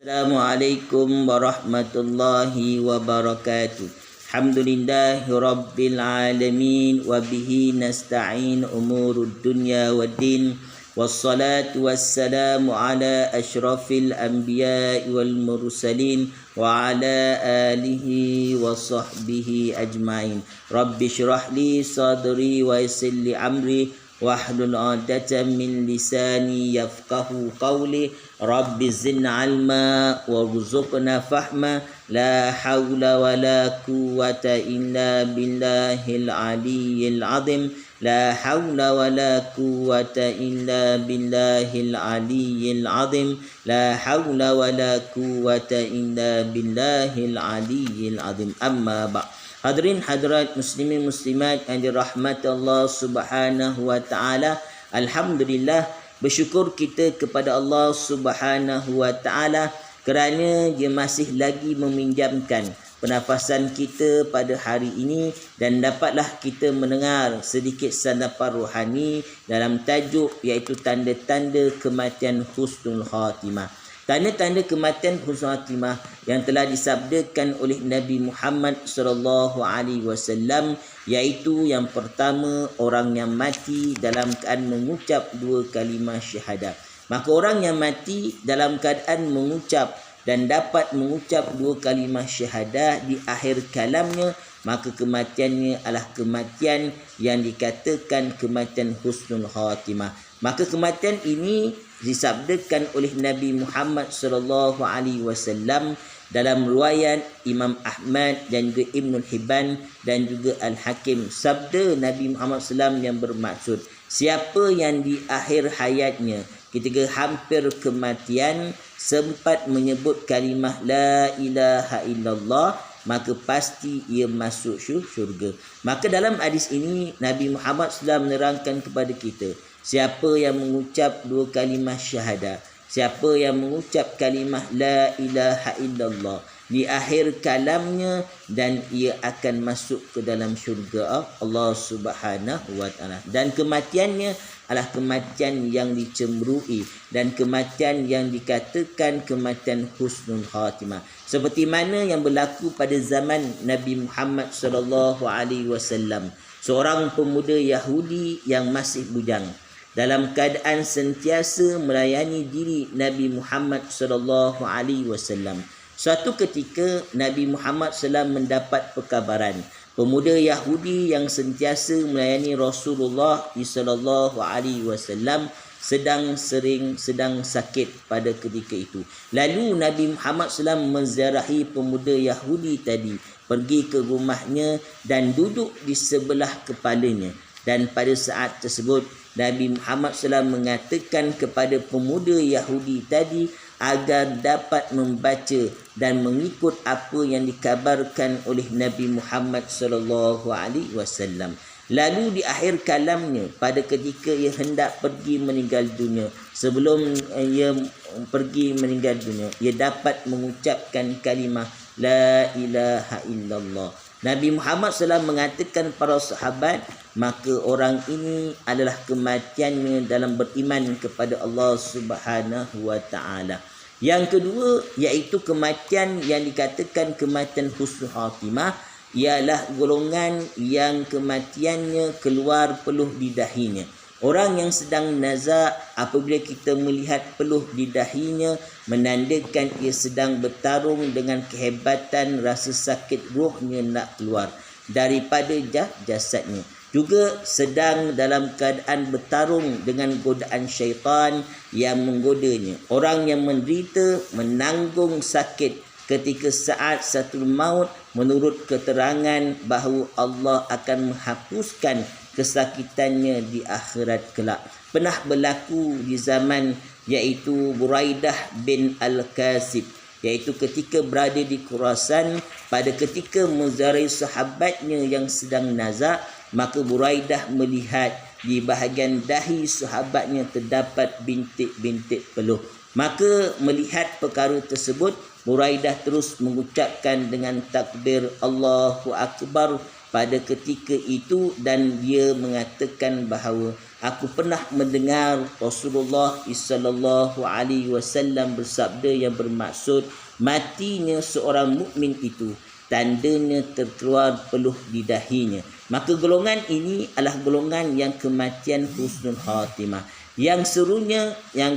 Assalamualaikum warahmatullahi wabarakatuh. Alhamdulillahi rabbil alamin wa bihi nasta'in umurud dunya waddin. Wassalatu wassalamu ala asyrafil anbiya'i wal mursalin wa ala alihi wa sahbihi ajma'in. Rabbi syrah li sadri wa yassir li amri wahlul 'uqdatam min lisani yafqahu qawli. Rabbi zidna 'ilma warzuqna fahma. La haula wa la quwwata illa billahil aliyyil 'azim. La haula wa la quwwata illa billahil aliyyil 'azim. La haula wa la quwwata illa billahil aliyyil 'azim. Amma ba'd. Hadirin hadirat muslimin muslimat yang dirahmati Allah Subhanahu wa taala, alhamdulillah, bersyukur kita kepada Allah Subhanahu wa taala kerana dia masih lagi meminjamkan pernafasan kita pada hari ini dan dapatlah kita mendengar sedikit sandapan rohani dalam tajuk iaitu tanda-tanda kematian husnul khatimah. Tanda-tanda kematian husnul khatimah yang telah disabdakan oleh Nabi Muhammad sallallahu alaihi wasallam, iaitu yang pertama, orang yang mati dalam keadaan mengucap dua kalimah syahadah. Maka orang yang mati dalam keadaan mengucap dan dapat mengucap dua kalimah syahadah di akhir kalamnya, maka kematiannya adalah kematian yang dikatakan kematian husnul khatimah. Maka kematian ini disabdakan oleh Nabi Muhammad sallallahu alaihi wasallam dalam riwayat Imam Ahmad dan juga Ibn Hibban dan juga Al-Hakim. Sabda Nabi Muhammad SAW yang bermaksud, siapa yang di akhir hayatnya ketika hampir kematian sempat menyebut kalimah la ilaha illallah, maka pasti ia masuk syurga. Maka dalam hadis ini Nabi Muhammad SAW menerangkan kepada kita, siapa yang mengucap dua kalimah syahadah, siapa yang mengucap kalimah la ilaha illallah di akhir kalamnya, dan ia akan masuk ke dalam syurga Allah Subhanahu wa taala. Dan kematiannya adalah kematian yang dicemburui dan kematian yang dikatakan kematian husnul khatimah. Seperti mana yang berlaku pada zaman Nabi Muhammad sallallahu alaihi wasallam, seorang pemuda Yahudi yang masih bujang dalam keadaan sentiasa melayani diri Nabi Muhammad sallallahu alaihi wasallam. Suatu ketika Nabi Muhammad SAW mendapat perkabaran pemuda Yahudi yang sentiasa melayani Rasulullah sallallahu alaihi wasallam sedang sakit pada ketika itu. Lalu Nabi Muhammad SAW menziarahi pemuda Yahudi tadi, pergi ke rumahnya dan duduk di sebelah kepalanya. Dan pada saat tersebut Nabi Muhammad SAW mengatakan kepada pemuda Yahudi tadi agar dapat membaca dan mengikut apa yang dikabarkan oleh Nabi Muhammad sallallahu alaihi wasallam. Lalu di akhir kalamnya, pada ketika ia hendak pergi meninggal dunia, sebelum ia pergi meninggal dunia, ia dapat mengucapkan kalimah la ilaha illallah. Nabi Muhammad SAW mengatakan para sahabat, maka orang ini adalah kematiannya dalam beriman kepada Allah Subhanahu wa taala. Yang kedua, iaitu kematian yang dikatakan kematian husnul khatimah, ialah golongan yang kematiannya keluar peluh di dahinya. Orang yang sedang nazak, apabila kita melihat peluh di dahinya, menandakan ia sedang bertarung dengan kehebatan rasa sakit rohnya nak keluar daripada jasadnya. Juga sedang dalam keadaan bertarung dengan godaan syaitan yang menggodanya. Orang yang menderita menanggung sakit ketika saat satu maut, menurut keterangan bahawa Allah akan menghapuskan kesakitannya di akhirat kelak. Pernah berlaku di zaman iaitu Buraidah bin Al-Kasib, iaitu ketika berada di Khurasan, pada ketika menziarahi sahabatnya yang sedang nazak, maka Buraidah melihat di bahagian dahi sahabatnya terdapat bintik-bintik peluh. Maka melihat perkara tersebut, Buraidah terus mengucapkan dengan takbir Allahu Akbar, pada ketika itu dan dia mengatakan bahawa aku pernah mendengar Rasulullah sallallahu alaihi wasallam bersabda yang bermaksud matinya seorang mukmin itu tandanya terkeluar peluh di dahinya. Maka golongan ini adalah golongan yang kematian husnul khatimah. Yang serunya yang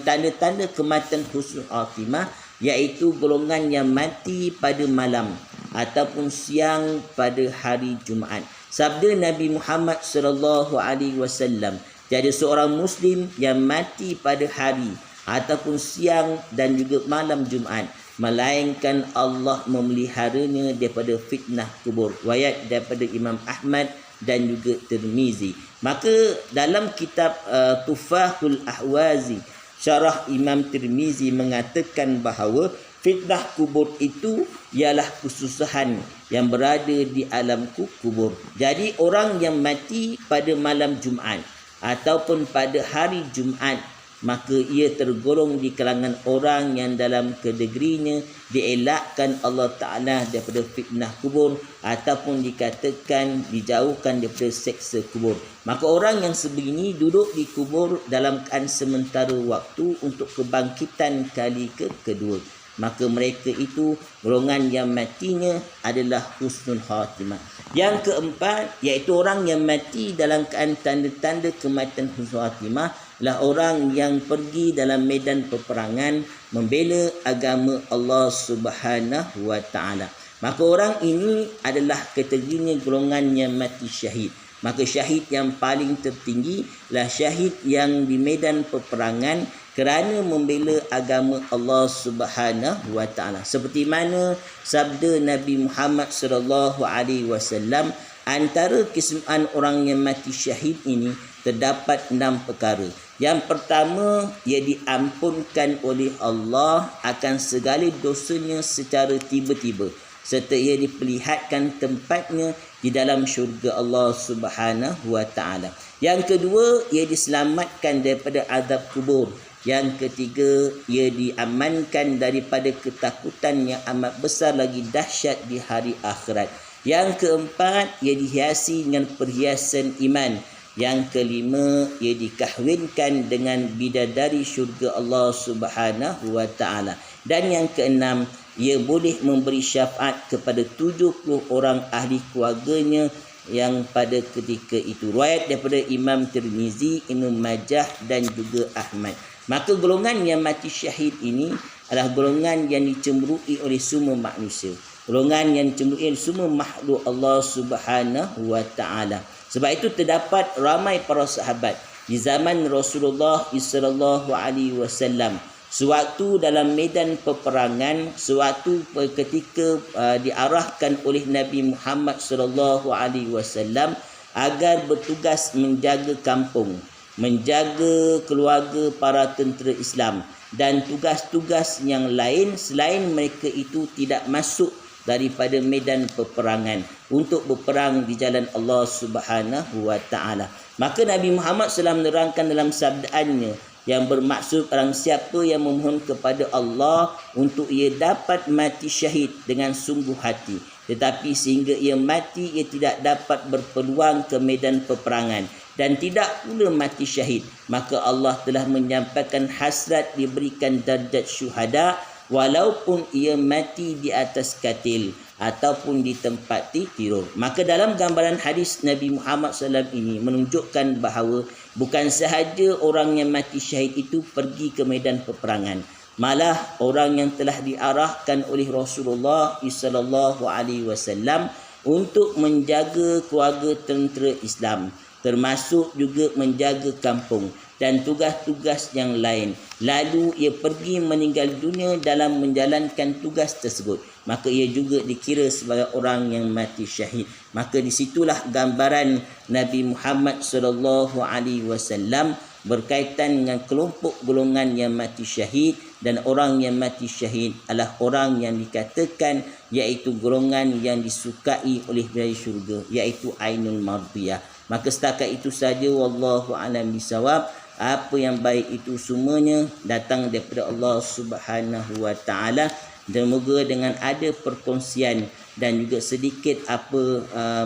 tanda-tanda kematian husnul khatimah iaitu golongan yang mati pada malam ataupun siang pada hari Jumaat. Sabda Nabi Muhammad sallallahu alaihi wasallam, tiada seorang muslim yang mati pada hari ataupun siang dan juga malam Jumaat melainkan Allah memeliharanya daripada fitnah kubur. Riwayat daripada Imam Ahmad dan juga Tirmizi. Maka dalam kitab Tufahul Ahwazi, syarah Imam Tirmizi mengatakan bahawa fitnah kubur itu ialah kesusahan yang berada di alam kubur. Jadi orang yang mati pada malam Jumaat ataupun pada hari Jumaat, maka ia tergolong di kalangan orang yang dalam kategorinya dielakkan Allah Ta'ala daripada fitnah kubur ataupun dikatakan dijauhkan daripada seksa kubur. Maka orang yang sebegini duduk di kubur dalam keadaan sementara waktu untuk kebangkitan kali kedua. Maka mereka itu golongan yang matinya adalah husnul khatimah. Yang keempat iaitu orang yang mati dalam keadaan tanda-tanda kematian husnul khatimah adalah orang yang pergi dalam medan peperangan membela agama Allah Subhanahu wa taala. Maka orang ini adalah kategorinya golongan yang mati syahid. Maka syahid yang paling tertinggi adalah syahid yang di medan peperangan kerana membela agama Allah Subhanahu wa taala. Seperti mana sabda Nabi Muhammad sallallahu alaihi wasallam, antara kesemuan orang yang mati syahid ini terdapat 6 perkara. Yang pertama, ia diampunkan oleh Allah akan segala dosanya secara tiba-tiba, serta ia diperlihatkan tempatnya di dalam syurga Allah Subhanahu wa taala. Yang kedua, ia diselamatkan daripada azab kubur. Yang ketiga, ia diamankan daripada ketakutan yang amat besar lagi dahsyat di hari akhirat. Yang keempat, ia dihiasi dengan perhiasan iman. Yang kelima, ia dikahwinkan dengan bidadari syurga Allah Subhanahu wa taala. Dan yang keenam, ia boleh memberi syafaat kepada 70 orang ahli keluarganya yang pada ketika itu. Riwayat daripada Imam Tirmizi, Ibnu Majah dan juga Ahmad. Maka golongan yang mati syahid ini adalah golongan yang dicemburui oleh semua manusia. Golongan yang dicemburui oleh semua makhluk Allah Subhanahu wa taala. Sebab itu terdapat ramai para sahabat di zaman Rasulullah sallallahu alaihi wasallam sewaktu dalam medan peperangan, sewaktu ketika diarahkan oleh Nabi Muhammad sallallahu alaihi wasallam agar bertugas menjaga kampung, menjaga keluarga para tentera Islam dan tugas-tugas yang lain selain mereka itu tidak masuk daripada medan peperangan untuk berperang di jalan Allah Subhanahu wa taala. Maka Nabi Muhammad SAW menerangkan dalam sabdaannya yang bermaksud barang siapa yang memohon kepada Allah untuk ia dapat mati syahid dengan sungguh hati, tetapi sehingga ia mati ia tidak dapat berpeluang ke medan peperangan dan tidak pula mati syahid, maka Allah telah menyampaikan hasrat diberikan darjat syuhada walaupun ia mati di atas katil ataupun di tempat tidur. Maka dalam gambaran hadis Nabi Muhammad SAW ini menunjukkan bahawa bukan sahaja orang yang mati syahid itu pergi ke medan peperangan, malah orang yang telah diarahkan oleh Rasulullah SAW untuk menjaga keluarga tentera Islam, termasuk juga menjaga kampung dan tugas-tugas yang lain, lalu ia pergi meninggal dunia dalam menjalankan tugas tersebut, maka ia juga dikira sebagai orang yang mati syahid. Maka disitulah gambaran Nabi Muhammad SAW berkaitan dengan kelompok golongan yang mati syahid. Dan orang yang mati syahid adalah orang yang dikatakan iaitu golongan yang disukai oleh bidadari syurga, iaitu Ainul Mardiyah. Maka setakat itu saja, wallahu a'lam bisawab. Apa yang baik itu semuanya datang daripada Allah Subhanahu wa taala Dan moga dengan ada perkongsian dan juga sedikit apa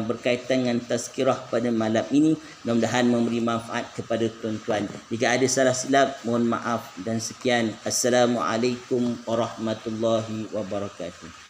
berkaitan dengan tazkirah pada malam ini, mudah-mudahan memberi manfaat kepada tuan-tuan. Jika ada salah silap, mohon maaf dan sekian. Assalamualaikum warahmatullahi wabarakatuh.